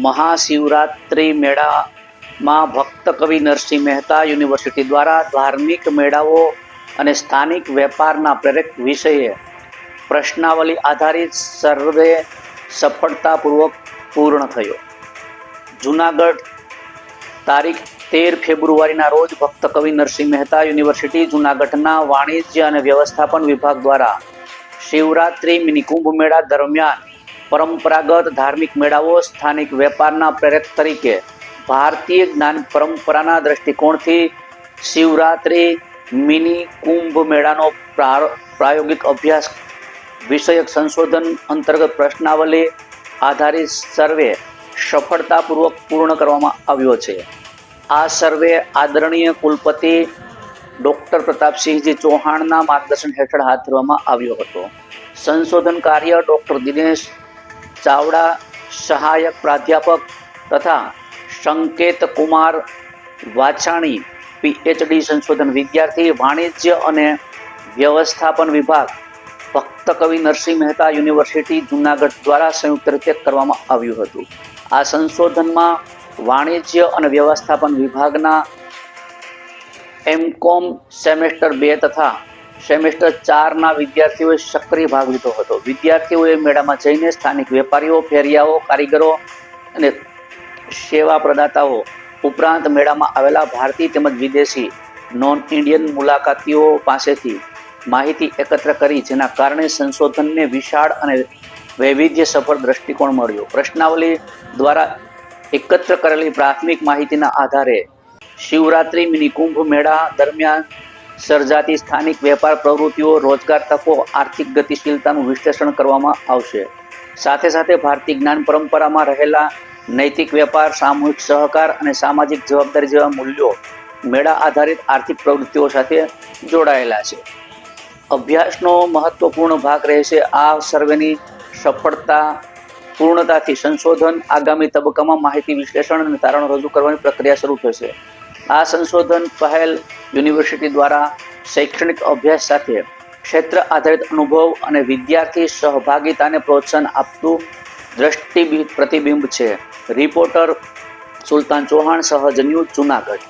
મહાશિવરાત્રિ મેળામાં ભક્ત કવિ નરસિંહ મહેતા યુનિવર્સિટી દ્વારા ધાર્મિક મેળાઓ અને સ્થાનિક વેપારના પ્રેરક વિષયે પ્રશ્નાવલી આધારિત સર્વે સફળતાપૂર્વક પૂર્ણ થયો. જૂનાગઢ તારીખ 13 ફેબ્રુઆરીના રોજ ભક્ત કવિ નરસિંહ મહેતા યુનિવર્સિટી જૂનાગઢના વાણિજ્ય અને વ્યવસ્થાપન વિભાગ દ્વારા શિવરાત્રિ મિની કુંભ મેળા દરમિયાન પરંપરાગત ધાર્મિક મેળાઓ સ્થાનિક વેપારના પ્રેરક તરીકે ભારતીય જ્ઞાન પરંપરાના દ્રષ્ટિકોણથી શિવરાત્રિ મિની કુંભ મેળાનો પ્રાયોગિક અભ્યાસ વિષયક સંશોધન અંતર્ગત પ્રશ્નાવલી આધારિત સર્વે સફળતાપૂર્વક પૂર્ણ કરવામાં આવ્યો છે. આ સર્વે આદરણીય કુલપતિ ડૉક્ટર પ્રતાપસિંહજી ચૌહાણના માર્ગદર્શન હેઠળ હાથ ધરવામાં આવ્યો હતો. સંશોધન કાર્ય ડૉક્ટર દિનેશ ચાવડા સહાયક પ્રાધ્યાપક તથા સંકેત કુમાર વાછાણી PhD સંશોધન વિદ્યાર્થી વાણિજ્ય અને વ્યવસ્થાપન વિભાગ ભક્ત કવિ નરસિંહ મહેતા યુનિવર્સિટી જૂનાગઢ દ્વારા સંયુક્ત રીતે કરવામાં આવ્યું હતું. આ સંશોધનમાં વાણિજ્ય અને વ્યવસ્થાપન વિભાગના MCom સેમેસ્ટર 2 તથા સેમેસ્ટર 4ના વિદ્યાર્થીઓએ સક્રિય ભાગ લીધો હતો. વિદ્યાર્થીઓએ મેળામાં જઈને સ્થાનિક વેપારીઓ, ફેરિયાઓ, કારીગરો અને સેવા પ્રદાતાઓ ઉપરાંત મેળામાં આવેલા ભારતીય તેમજ વિદેશી નોન ઇન્ડિયન મુલાકાતીઓ પાસેથી માહિતી એકત્ર કરી, જેના કારણે સંશોધનને વિશાળ અને વૈવિધ્યસભર દ્રષ્ટિકોણ મળ્યો. પ્રશ્નાવલી દ્વારા એકત્ર કરેલી પ્રાથમિક માહિતીના આધારે શિવરાત્રિ મિની કુંભ મેળા દરમિયાન સર્જાતી સ્થાનિક વેપાર પ્રવૃત્તિઓ, રોજગાર તકો, આર્થિક ગતિશીલતાનું વિશ્લેષણ કરવામાં આવશે. સાથે સાથે ભારતીય જ્ઞાન પરંપરામાં રહેલા નૈતિક વેપાર, સામૂહિક સહકાર અને સામાજિક જવાબદારી જેવા મૂલ્યો મેળા આધારિત આર્થિક પ્રવૃત્તિઓ સાથે જોડાયેલા છે. અભ્યાસનો મહત્વપૂર્ણ ભાગ રહેશે. આ સર્વેની પૂર્ણતાથી સંશોધન આગામી તબક્કામાં માહિતી વિશ્લેષણ અને તારણો રજૂ કરવાની પ્રક્રિયા શરૂ થશે. આ સંશોધન પહેલ યુનિવર્સિટી દ્વારા શૈક્ષણિક અભ્યાસ સાથે ક્ષેત્ર આધારિત અનુભવ અને વિદ્યાર્થી સહભાગિતાને પ્રોત્સાહન આપતું પ્રતિબિંબ છે. રિપોર્ટર સુલતાન ચૌહાણ, સહજ ન્યૂઝ, જૂનાગઢ.